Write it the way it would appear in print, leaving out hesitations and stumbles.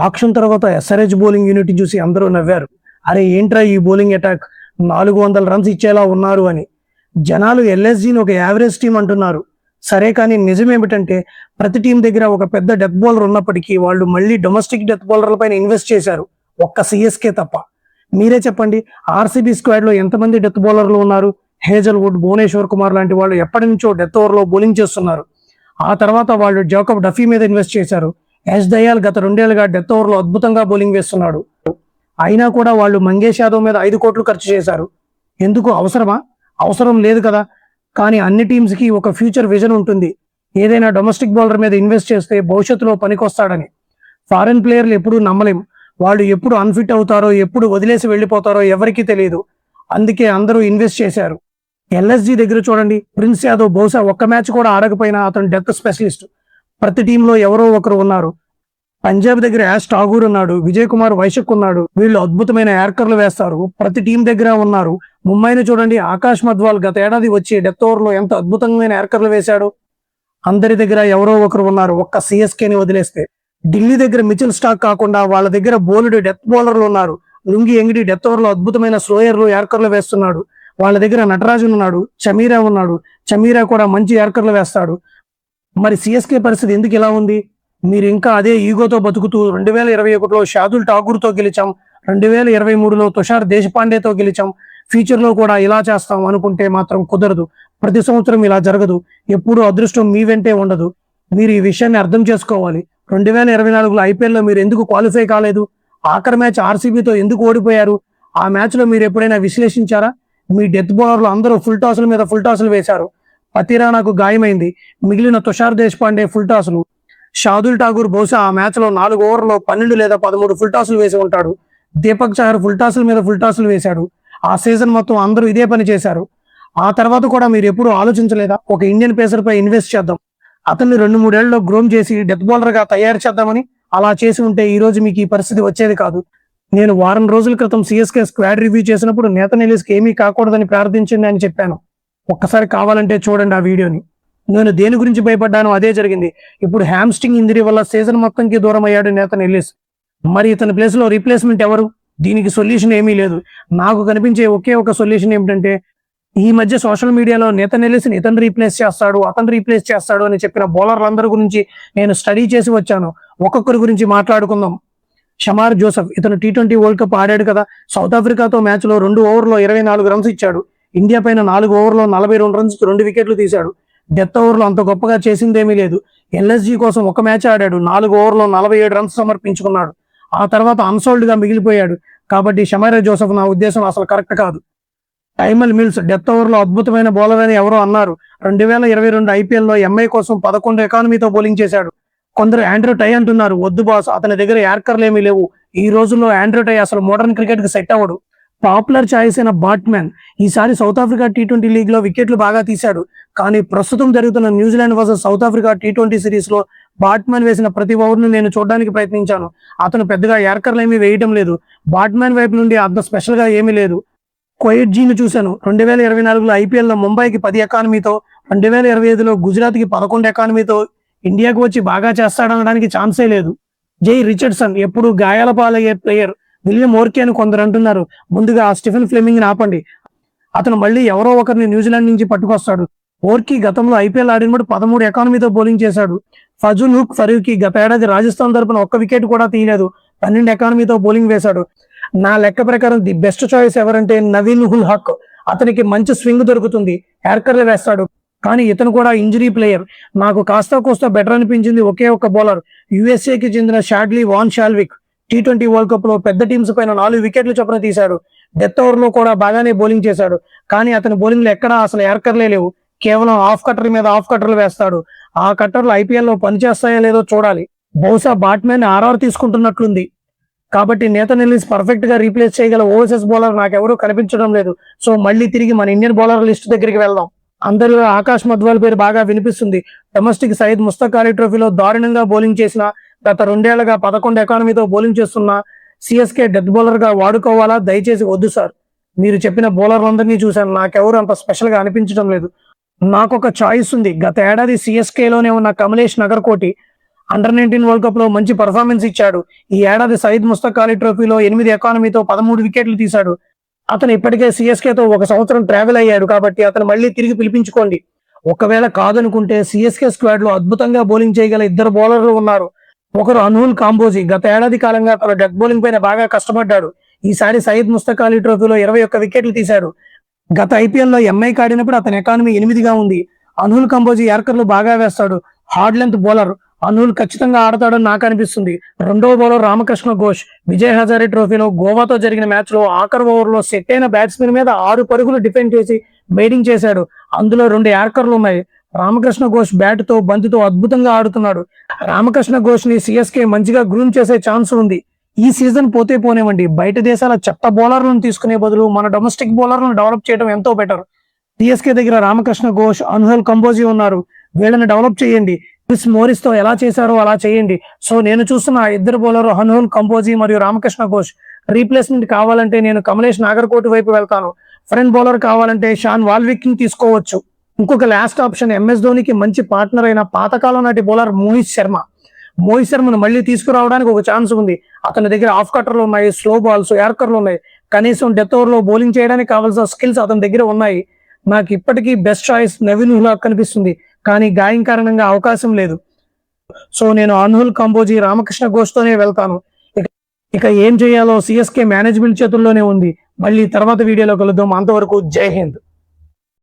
Auction తర్వాత SRH bowling unit చూసి అందరూ నవ్వారు. అరే ఏంట్రా ఈ బౌలింగ్ అటాక్, 400 రన్స్ ఇచ్చేలా ఉన్నారు అని. జనాలు ఎల్ఎస్జీని ఒక యావరేజ్ టీం అంటున్నారు. సరే కానీ నిజమేమిటంటే ప్రతి టీం దగ్గర ఒక పెద్ద డెత్ బౌలర్ ఉన్నప్పటికీ వాళ్ళు మళ్ళీ డొమెస్టిక్ డెత్ బౌలర్ల పైన ఇన్వెస్ట్ చేశారు, ఒక్క సిఎస్కే తప్ప. మీరే చెప్పండి, ఆర్సీబీ స్క్వాడ్ లో ఎంతమంది డెత్ బౌలర్లు ఉన్నారు? హేజల్వుడ్, భువనేశ్వర్ కుమార్ లాంటి వాళ్ళు ఎప్పటి నుంచో డెత్ ఓవర్ లో బౌలింగ్ చేస్తున్నారు. ఆ తర్వాత వాళ్ళు జాకబ్ డఫీ మీద ఇన్వెస్ట్ చేశారు. యష్ దయాల్ గత 2 ఏళ్లుగా డెత్ ఓవర్ లో అద్భుతంగా బౌలింగ్ వేస్తున్నాడు. అయినా కూడా వాళ్ళు మంగేష్ యాదవ్ మీద 5 కోట్లు ఖర్చు చేశారు. ఎందుకు? అవసరమా? అవసరం లేదు కదా. కానీ అన్ని టీమ్స్ కి ఒక ఫ్యూచర్ విజన్ ఉంటుంది. ఏదైనా డొమెస్టిక్ బౌలర్ మీద ఇన్వెస్ట్ చేస్తే భవిష్యత్తులో పనికొస్తాడని. ఫారెన్ ప్లేయర్లు ఎప్పుడు నమ్మలేం. వాళ్ళు ఎప్పుడు అన్ఫిట్ అవుతారో, ఎప్పుడు వదిలేసి వెళ్ళిపోతారో ఎవరికీ తెలియదు. అందుకే అందరూ ఇన్వెస్ట్ చేశారు. ఎల్ఎస్జీ దగ్గర చూడండి, ప్రిన్స్ యాదవ్ బహుశా ఒక్క మ్యాచ్ కూడా ఆడకపోయినా అతను డెత్ స్పెషలిస్ట్. ప్రతి టీంలో ఎవరో ఒకరు ఉన్నారు. పంజాబ్ దగ్గర యాష్ ఠాగూర్ ఉన్నాడు, విజయ్ కుమార్ వైశక్ ఉన్నాడు. వీళ్ళు అద్భుతమైన యార్కర్లు వేస్తారు. ప్రతి టీం దగ్గర ఉన్నారు. ముంబైని చూడండి, ఆకాష్ మధ్వాల్ గత ఏడాది వచ్చి డెత్ ఓవర్ లో ఎంత అద్భుతమైన యార్కర్లు వేశాడు. అందరి దగ్గర ఎవరో ఒకరు ఉన్నారు, ఒక్క సిఎస్కేని వదిలేస్తే. ఢిల్లీ దగ్గర మిచిల్ స్టాక్ కాకుండా వాళ్ళ దగ్గర బౌల్డ్ డెత్ బౌలర్లు ఉన్నారు. లుంగి ఎంగిడి డెత్ ఓవర్ లో అద్భుతమైన స్లోయర్లు యార్కర్లు వేస్తున్నాడు. వాళ్ళ దగ్గర నటరాజన్ ఉన్నాడు, చమీరా ఉన్నాడు. చమీరా కూడా మంచి యార్కర్లు వేస్తాడు. మరి సిఎస్కే పరిస్థితి ఎందుకు ఇలా ఉంది? మీరు ఇంకా అదే ఈగోతో బతుకుతూ 2021లో షాదుల్ ఠాగూర్తో గెలిచాం, 2023లో తుషార్ దేశపాండేతో గెలిచాం, ఫ్యూచర్ లో కూడా ఇలా చేస్తాం అనుకుంటే మాత్రం కుదరదు. ప్రతి సంవత్సరం ఇలా జరగదు. ఎప్పుడు అదృష్టం మీ వెంటే ఉండదు. మీరు ఈ విషయాన్ని అర్థం చేసుకోవాలి. 2024లో ఐపీఎల్లో మీరు ఎందుకు క్వాలిఫై కాలేదు? ఆఖరి మ్యాచ్ ఆర్సీబీతో ఎందుకు ఓడిపోయారు? ఆ మ్యాచ్ లో మీరు ఎప్పుడైనా విశ్లేషించారా? మీ డెత్ బౌలర్లు అందరూ ఫుల్ టాసుల మీద ఫుల్ టాసులు వేశారు. పతిరానాకు గాయమైంది, మిగిలిన తుషార్ దేశపాండే ఫుల్ టాసులు. షాదుల్ ఠాగూర్ బహుశా ఆ మ్యాచ్ లో 4 ఓవర్లో 12 లేదా 13 ఫుల్ టాసులు వేసి ఉంటాడు. దీపక్ చహర్ ఫుల్ టాసుల మీద ఫుల్ టాసులు వేశాడు. ఆ సీజన్ మొత్తం అందరూ ఇదే పని చేశారు. ఆ తర్వాత కూడా మీరు ఎప్పుడు ఆలోచించలేదా, ఒక ఇండియన్ పేసర్ పై ఇన్వెస్ట్ చేద్దాం, అతన్ని 2-3 ఏళ్లలో గ్రోమ్ చేసి డెత్ బౌలర్ గా తయారు చేద్దామని? అలా చేసి ఉంటే ఈ రోజు మీకు ఈ పరిస్థితి వచ్చేది కాదు. నేను వారం రోజుల క్రితం సిఎస్కే స్క్వాడ్ రివ్యూ చేసినప్పుడు నేతన్ ఎల్లిస్కి ఏమీ కాకూడదని ప్రార్థించింది అని చెప్పాను. ఒక్కసారి కావాలంటే చూడండి ఆ వీడియోని. నేను దేని గురించి భయపడ్డానో అదే జరిగింది. ఇప్పుడు హ్యామ్స్ట్రింగ్ ఇంజరీ వల్ల సీజన్ మొత్తంకి దూరం అయ్యాడు నేతన్ ఎల్లిస్. మరి ఇతని ప్లేస్ లో రీప్లేస్మెంట్ ఎవరు? దీనికి సొల్యూషన్ ఏమీ లేదు. నాకు కనిపించే ఒకే ఒక సొల్యూషన్ ఏమిటంటే, ఈ మధ్య సోషల్ మీడియాలో నేతన్ ఎల్లిస్ని ఇతను రీప్లేస్ చేస్తాడు, అతను రీప్లేస్ చేస్తాడు అని చెప్పిన బౌలర్లందరి గురించి నేను స్టడీ చేసి వచ్చాను. ఒక్కొక్కరి గురించి మాట్లాడుకుందాం. షమార్ జోసెఫ్, ఇతను T20 వరల్డ్ కప్ ఆడాడు కదా. సౌత్ ఆఫ్రికాతో మ్యాచ్ లో 2 ఓవర్లో 24 రన్స్ ఇచ్చాడు. ఇండియా పైన 4 ఓవర్లో 42 రన్స్ 2 వికెట్లు తీశాడు. డెత్ ఓవర్లో అంత గొప్పగా చేసిందేమీ లేదు. ఎల్ఎస్జీ కోసం ఒక మ్యాచ్ ఆడాడు, 4 ఓవర్లో 47 రన్స్ సమర్పించుకున్నాడు. ఆ తర్వాత అన్సోల్డ్ గా మిగిలిపోయాడు. కాబట్టి షమార్ జోసెఫ్ నా ఉద్దేశం అసలు కరెక్ట్ కాదు. టైమల్ మిల్స్ డెత్ ఓవర్ లో అద్భుతమైన బౌలర్ అని ఎవరో అన్నారు. 2022 ఐపీఎల్లో ఎంఐ కోసం 11 ఎకానమీతో బౌలింగ్ చేశాడు. కొందరు ఆండ్రూ టై అంటున్నారు. వద్దు బాస్, అతని దగ్గర యార్కర్లు ఏమీ లేవు. ఈ రోజుల్లో ఆండ్రూ టై అసలు మోడర్న్ క్రికెట్ కి సెట్ అవ్వడు. పాపులర్ చాయిస్ అయిన బాట్మ్యాన్ ఈసారి సౌత్ ఆఫ్రికా T20 లీగ్ లో వికెట్లు బాగా తీశాడు. కానీ ప్రస్తుతం జరుగుతున్న New Zealand versus south Africa T20 series లో బాట్మ్యాన్ వేసిన ప్రతి ఓవర్ ను నేను చూడడానికి ప్రయత్నించాను. అతను పెద్దగా యార్కర్లు ఏమీ వేయటం లేదు. బాట్మ్యాన్ వైపు నుండి అంత స్పెషల్ గా ఏమీ లేదు. క్వైట్ జీని చూశాను. 2024లో ఐపీఎల్లో ముంబైకి 10 ఎకానమీతో, 2025లో గుజరాత్ కి 11 ఎకానమీతో ఇండియాకు వచ్చి బాగా చేస్తాడనడానికి ఛాన్సే లేదు. జై రిచర్డ్సన్ ఎప్పుడు గాయాల పాలయ్యే ప్లేయర్. విలియం ఓర్కే అని కొందరు అంటున్నారు. ముందుగా ఆ స్టీఫెన్ ఫ్లెమింగ్ ని ఆపండి. అతను మళ్ళీ ఎవరో ఒకరిని న్యూజిలాండ్ నుంచి పట్టుకొస్తాడు. ఓర్కీ గతంలో ఐపీఎల్ ఆడినప్పుడు 13 ఎకానమీతో బౌలింగ్ చేశాడు. ఫజుల్ హుక్ ఫరూకీ గత ఏడాది రాజస్థాన్ తరపున ఒక్క వికెట్ కూడా తీయలేదు, 12 ఎకానమీతో బౌలింగ్ వేశాడు. నా లెక్క ప్రకారం ది బెస్ట్ చాయిస్ ఎవరంటే నవీన్ ఉల్ హక్. అతనికి మంచి స్వింగ్ దొరుకుతుంది, యార్కర్లు వేస్తాడు. కానీ ఇతను కూడా ఇంజరీ ప్లేయర్. నాకు కాస్త కోస్తా బెటర్ అనిపించింది ఒకే ఒక బౌలర్, యుఎస్ఏకి చెందిన షాడ్లీ వాన్ షాల్విక్. T20 వరల్డ్ కప్ లో పెద్ద టీమ్స్ పైన 4 వికెట్లు చొప్పున తీశాడు. డెత్ ఓవర్ లో కూడా బాగానే బౌలింగ్ చేశాడు. కానీ అతని బౌలింగ్ లో ఎక్కడా అసలు యార్కర్లే లేవు. కేవలం హాఫ్ కట్టర్ మీద హాఫ్ కట్టర్లు వేస్తాడు. ఆ కట్టర్లు ఐపీఎల్ లో పనిచేస్తాయో లేదో చూడాలి. బహుశా బాట్మ్యాన్ ఆర్ఆర్ తీసుకుంటున్నట్లుంది. కాబట్టి నేతన్ ఎల్లిస్ పర్ఫెక్ట్ గా రీప్లేస్ చేయగల ఓవర్సీస్ బౌలర్ నాకెవరూ కనిపించడం లేదు. సో మళ్ళీ తిరిగి మన ఇండియన్ బౌలర్ లిస్ట్ దగ్గరికి వెళ్దాం. అందరిలో ఆకాష్ మధ్వాల్ పేరు బాగా వినిపిస్తుంది. డొమెస్టిక్ సయీద్ ముస్తక్ అలీ ట్రోఫీలో దారుణంగా బౌలింగ్ చేసిన, గత 2 ఏళ్లుగా 11 ఎకానమీతో బౌలింగ్ చేస్తున్న సిఎస్కే డెత్ బౌలర్ గా వాడుకోవాలా? దయచేసి వద్దు సార్. మీరు చెప్పిన బౌలర్లందరినీ చూశాను, నాకెవరు అంత స్పెషల్ గా అనిపించడం లేదు. నాకొక చాయిస్ ఉంది. గత ఏడాది సిఎస్కేలోనే ఉన్న కమలేష్ నగర్కోటి, అండర్-19 వరల్డ్ కప్ లో మంచి పర్ఫార్మెన్స్ ఇచ్చాడు. ఈ ఏడాది సయీద్ ముస్తక్ అలీ ట్రోఫీలో 8 ఎకానమీతో 13 వికెట్లు తీశాడు. అతను ఇప్పటికే సిఎస్కేతో 1 సంవత్సరం ట్రావెల్ అయ్యాడు కాబట్టి అతను మళ్ళీ తిరిగి పిలిపించుకోండి. ఒకవేళ కాదనుకుంటే సిఎస్కే స్క్వాడ్ లో అద్భుతంగా బౌలింగ్ చేయగల 2 బౌలర్లు ఉన్నారు. ఒకరు అన్హుల్ కాంబోజీ, గత ఏడాది కాలంగా తన డెత్ బౌలింగ్ పైన బాగా కష్టపడ్డాడు. ఈసారి సయీద్ ముస్తక్ అలీ ట్రోఫీలో 21 వికెట్లు తీశాడు. గత ఐపీఎల్ లో ఎంఐకి ఆడినప్పుడు అతని ఎకానమీ 8గా ఉంది. అన్హుల్ కంబోజీ యార్కర్లు బాగా వేస్తాడు. Hard length bowler. అన్హుల్ ఖచ్చితంగా ఆడతాడని నాకు అనిపిస్తుంది. రెండవ బౌలర్ రామకృష్ణ ఘోష్. విజయ్ హజారే ట్రోఫీలో గోవాతో జరిగిన మ్యాచ్ లో ఆఖరి ఓవర్లో సెట్ అయిన బ్యాట్స్మెన్ మీద 6 పరుగులు డిఫెండ్ చేసి బౌలింగ్ చేశాడు. అందులో 2 యార్కర్లు ఉన్నాయి. రామకృష్ణ ఘోష్ బ్యాట్ తో బంతితో అద్భుతంగా ఆడుతున్నాడు. రామకృష్ణ ఘోష్ ని సిఎస్కే మంచిగా గ్రూమ్ చేసే ఛాన్స్ ఉంది. ఈ సీజన్ పోతే పోనేవండి, బయట దేశాల చెత్త బౌలర్లను తీసుకునే బదులు మన డొమెస్టిక్ బౌలర్లను డెవలప్ చేయడం ఎంతో బెటర్. సిఎస్కే దగ్గర రామకృష్ణ ఘోష్, అన్హుల్ కంబోజీ ఉన్నారు. వీళ్ళని డెవలప్ చేయండి. క్రిస్ మోరిస్ తో ఎలా చేశారో అలా చేయండి. సో నేను చూస్తున్న ఆ 2 బౌలర్ అన్హుల్ కంబోజీ మరియు రామకృష్ణ ఘోష్. రీప్లేస్మెంట్ కావాలంటే నేను కమలేష్ నాగర్కోటి వైపు వెళ్తాను. ఫ్రంట్ బౌలర్ కావాలంటే షాన్ వాల్విక్ ని తీసుకోవచ్చు. ఇంకొక లాస్ట్ ఆప్షన్ ఎంఎస్ ధోనికి మంచి పార్ట్నర్ అయిన పాతకాలం నాటి బౌలర్ మోహిత్ శర్మ. మోహిత్ శర్మను మళ్ళీ తీసుకురావడానికి ఒక ఛాన్స్ ఉంది. అతని దగ్గర ఆఫ్ కట్టర్లు ఉన్నాయి, స్లో బాల్స్, యార్కర్లు ఉన్నాయి. కనీసం డెత్ ఓవర్ లో బౌలింగ్ చేయడానికి కావాల్సిన స్కిల్స్ అతని దగ్గర ఉన్నాయి. నాకు ఇప్పటికీ బెస్ట్ చాయిస్ నవీన్ ఉల్హాక్ కనిపిస్తుంది, కానీ గాయం కారణంగా అవకాశం లేదు. సో నేను అన్హుల్ కంబోజీ, రామకృష్ణ ఘోష్ తోనే వెళ్తాను. ఇక ఏం చేయాలో సిఎస్కే మేనేజ్మెంట్ చేతుల్లోనే ఉంది. మళ్ళీ తర్వాత వీడియోలో కలుద్దాం. అంతవరకు జై హింద్.